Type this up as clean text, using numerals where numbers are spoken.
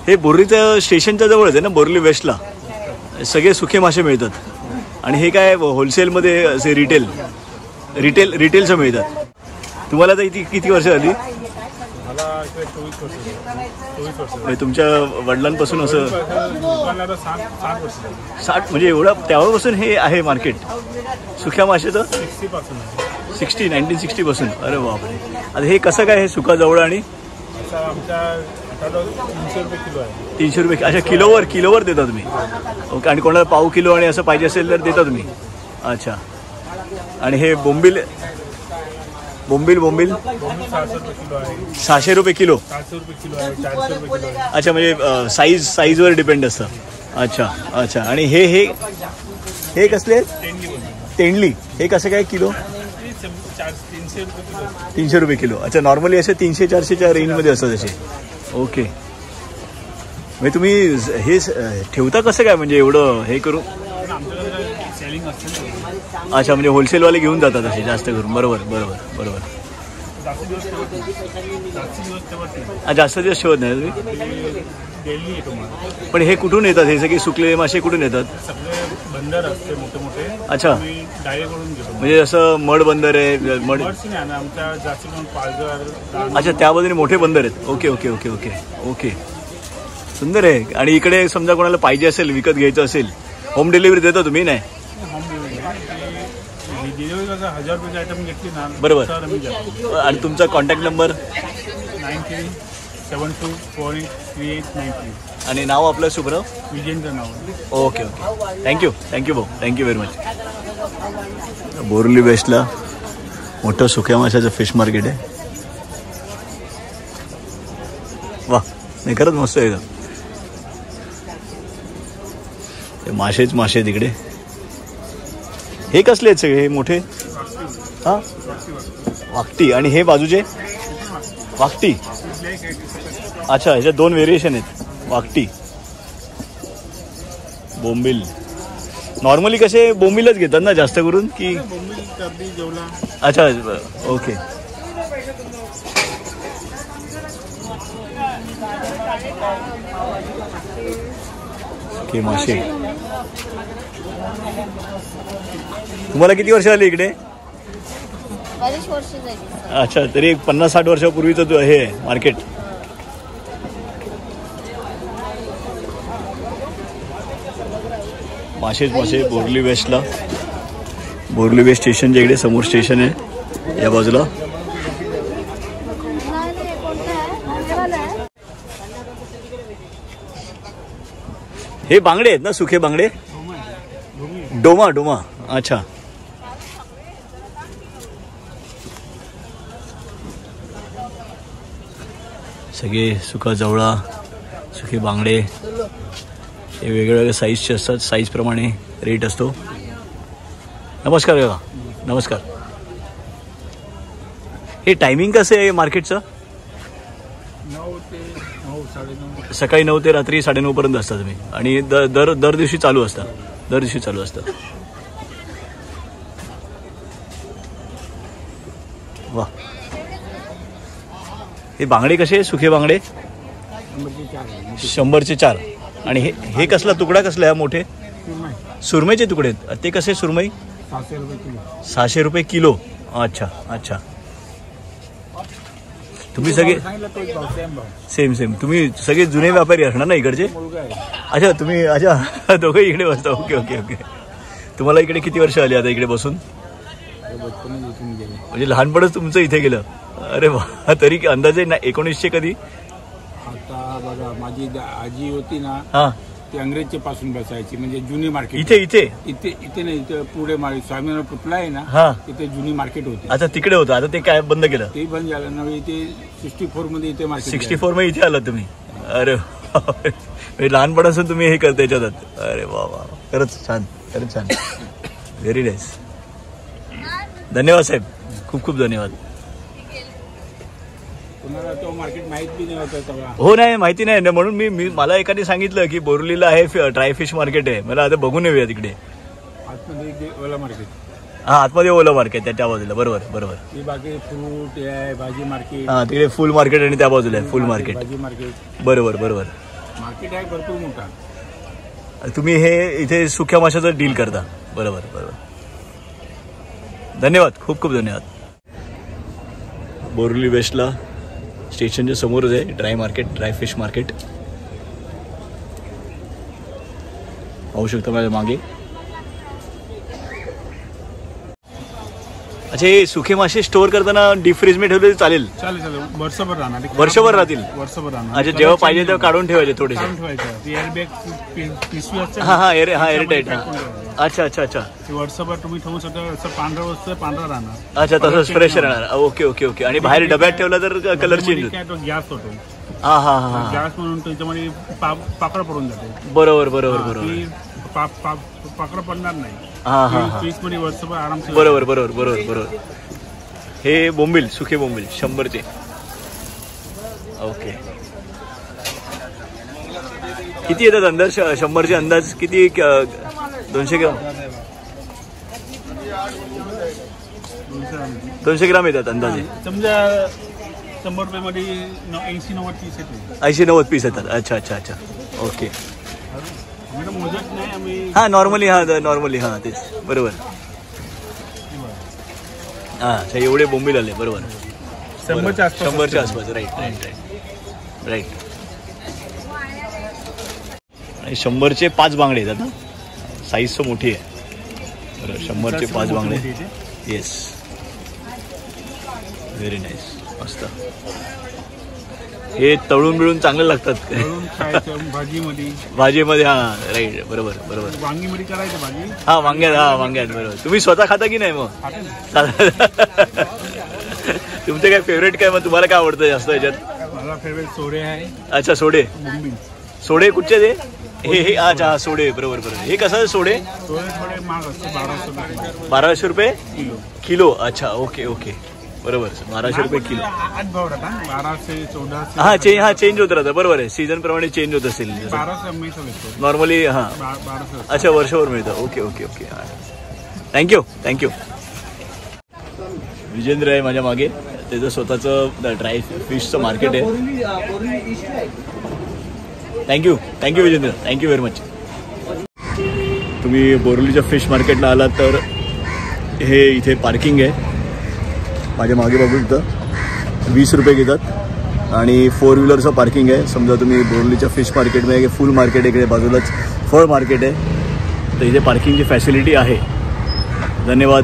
हे बोरलीच्या स्टेशनच्या जवळच आहे ना, बोरली वेस्टला सगळे सुखे मासे मिळतात. आणि हे काय होलसेलमध्ये असे रिटेलचं मिळतात. तुम्हाला तर इथे किती वर्ष झाली? मला 24 वर्ष. तुमच्या वडिलांपासून असं 60 म्हणजे एवढं तेव्हापासून हे आहे मार्केट सुक्या माशाचं? 1960 पासून. अरे बापरे. आता हे कसं काय हे सुका जवळ? आणि 300 रुपये. अच्छा, किलोवर देता तुम्ही? ओके. आणि कोणाला पाव किलो आणि असं पाहिजे असेल तर देता तुम्ही? अच्छा. आणि हे बोंबील 600 रुपये किलो. अच्छा, म्हणजे साईजवर डिपेंड असतं. अच्छा. आणि हे कसले? तेंडली. हे कसं काय किलो? 300 रुपये किलो. अच्छा, नॉर्मली असे 300-400च्या रेंजमध्ये असतात असे. ओके. म्हणजे तुम्ही हे ठेवता कसं काय, म्हणजे एवढं हे करून? अच्छा, म्हणजे होलसेलवाले घेऊन जातात असे जास्त करून. बरोबर. जास्त दिवस ठेवत नाही तुम्ही? पण हे कुठून येतात हे सगळे सुकलेले मासे? कुठून येतात? बंदर असते मोठे मोठे. अच्छा, म्हणजे असं मड बंदर आहे? अच्छा, त्या बाजूने मोठे बंदर आहेत. ओके. सुंदर आहे. आणि इकडे समजा कोणाला पाहिजे असेल, विकत घ्यायचं असेल, होम डिलिव्हरी देता तुम्ही? नाही, 1000 रुपयाची आयटम घेतली ना. बरोबर. आणि तुमचा कॉन्टॅक्ट नंबर? 9372483893. आणि नाव आपलं? शुभ्रव विजेंद्र नाव. ओके. थँक्यू भाऊ. Thank you very much. बोरली वेस्टला मोठं सुक्या माशाचं फिश मार्केट आहे. वा, नाही खरंच मस्त आहे. मासे तिकडे. हे कसले आहेत सगळे? हे मोठे? हां, वाकटी. आणि हे बाजूचे वाकटी? अच्छा, ह्याच्यात 2 व्हेरिएशन आहेत, वाकटी, बोंबील. नॉर्मली कसे बोंबीलच घेतात ना जास्त करून की? अच्छा, ओके. मासे. तुम्हाला किती वर्ष आली इकडे? अच्छा, तरी 50-60 वर्षापूर्वीचं हे मार्केट. मासे बोरली वेस्टला. बोरली वेस्ट स्टेशनच्या इकडे समोर स्टेशन आहे, या बाजूला. हे बांगडे आहेत ना, सुखे बांगडे? डोमा. अच्छा. सगळे सुका जवळा, सुखे बांगडे हे वेगवेगळ्या साईजचे असतात. साईजप्रमाणे रेट असतो. नमस्कार काका. नमस्कार. हे टायमिंग कसं आहे मार्केटचं? 9 ते 9-9:30. सकाळी 9 ते रात्री 9:30 पर्यंत असता तुम्ही. आणि दर दिवशी चालू असतं? वा. हे बांगडे कसे? सुखे बांगडे 100चे 4. आणि हे कसला तुकडा कसला आहे मोठे? सुरमईचे तुकडे आहेत. ते कसे सुरमई? 600 रुपये किलो. अच्छा. तुम्ही सगळे सेम तुम्ही सगळे जुने व्यापारी असणार ना इकडचे? अच्छा, तुम्ही दोघे इकडे बसता. ओके. तुम्हाला इकडे किती वर्ष आली आता इकडे बसून? म्हणजे लहानपणच तुमचं इथे गेलं? अरे वा. तरी अंदाजे 1900 कधी? आता बघा, माझी आजी होती ना. हा, ती अंग्रेजचे पासून बसायची, म्हणजे जुनी मार्केट. इथे नाही, इथे पुढे स्वामीनारायण पुतळा आहे ना. हा, तिथे जुनी मार्केट होती. आता तिकडे होतं, आता ते काय बंद केलं? ते बंद झालं ना. इथे 64 मध्ये इथे मार्केट. 64 मध्ये इथे आलात तुम्ही? अरे लहानपणापासून तुम्ही हे करता याच्यात? अरे वा. खरंच छान. Very nice. धन्यवाद साहेब, खूप धन्यवाद. तो मार्केट माहिती नाही होता? हो, नाही माहिती नाही, म्हणून मला एकाने सांगितलं की बोरलीला आहे ड्राय फिश मार्केट आहे. मला आता बघून येऊया तिकडे. हा आतमध्ये ओला मार्केट त्या बाजूला. बरोबर बरोबर. ही बाकी फ्रूट आहे, भाजी मार्केट. हा तिकडे फुल मार्केट आणि त्या बाजूला आहे फुल मार्केट. भाजी मार्केट. बरोबर बरोबर. मार्केट आहे भरपूर मोठा. तुम्ही हे इथे सुक्या माशाचं डील करता. बरोबर बरोबर. धन्यवाद, खूप खूप धन्यवाद. बोरिवली वेस्टला स्टेशनच्या समोरच आहे dry market, dry fish market. पाहू शकता माझ्या मागे. अच्छा, हे सुखे मासे स्टोअर करताना डीप फ्रीज मध्ये ठेवले चालेल? चालेल चालेल, वर्षभर राहणार. वर्षभर राहतील? वर्षभर राहणार. अच्छा, जेव्हा पाहिजे तेव्हा काढून ठेवायचे थोडेसे. पिशवी असते. हा हा एअरटाईट. अच्छा अच्छा अच्छा. वर्षभर तुम्ही ठेवू शकता. असं पांढरा वस्तू पांढरा राहणार. अच्छा, तसंच फ्रेश राहणार. Okay okay okay. आणि बाहेर डब्यात ठेवला तर कलर चेंज होतो. गॅस होतो. हा हा हा. गॅस म्हणून त्याच्यामध्ये पाकळ पडून जाते. बरोबर बरोबर बरोबर. पाकळ पडणार नाही. हा हा हा. फ्रीज मध्ये वर्षभर आरामशीर. बरोबर बरोबर बरोबर बरोबर. हे बोंबील, सुखे बोंबील 100चे. ओके. किती येतात अंदाज? 100चे अंदाज किती? 200 ग्राम? 200 ग्राम येतात अंदाजे. समजा 100 रुपयामध्ये 80-90 पीस येते. 80-90 पीस येतात. अच्छा अच्छा अच्छा. ओके. मोजत नाही आम्ही. हा नॉर्मली. हा नॉर्मली. हा तेच बरोबर. हा अच्छा, एवढे बोंबील आले. बरोबर. 100च्या आसपास. Right right right right. आणि 100चे 5 बांगडे येतात ना. साईज तर मोठी आहे. बरोबर. 100चे 5 बांगडे. Yes, very nice. मस्त. हे तळून बिळून चांगले लागतात. भाजीमध्ये. हा राईट. बरोबर बरोबर. वांगीमध्ये करायचं भाजी. हा वांग्यात. हा वांग्यात. बरोबर. तुम्ही स्वतः खाता की नाही मग? तुमचे काय फेवरेट काय? मग तुम्हाला काय आवडतं जास्त याच्यात? माझा फेवरेट सोडे आहे. अच्छा, सोडे. सोडे कुठचे ते? हे अच्छा हा सोडे. बरोबर बरोबर. हे कसं सोडे? थोडे महाग असते. 1200 रुपये. 1200 रुपये किलो. किलो. अच्छा ओके ओके. बरोबर. 1200 रुपये किलो. 1200 1400. हा चेंज होत राहतं. बरोबर आहे. सीझन प्रमाणे चेंज होत असेल. 1200 नॉर्मली. हा 1200. अच्छा, वर्षभर मिळतं. Okay okay okay. Thank you thank you. Vijendra आहे माझ्या मागे. त्याचं स्वतःचं ड्राय फिशचं मार्केट आहे. Thank you thank you Vijendra. Thank you very much. तुम्ही बोरिवलीच्या फिश मार्केटला आलात तर हे इथे पार्किंग आहे. माझ्या मागे बघू इथं 20 रुपये घेतात आणि 4 व्हीलरचं पार्किंग आहे. समजा तुम्ही बोरिवलीच्या फिश मार्केटमध्ये फुल मार्केट इकडे बाजूलाच फळ मार्केट आहे, तर इथे पार्किंगची फॅसिलिटी आहे. धन्यवाद.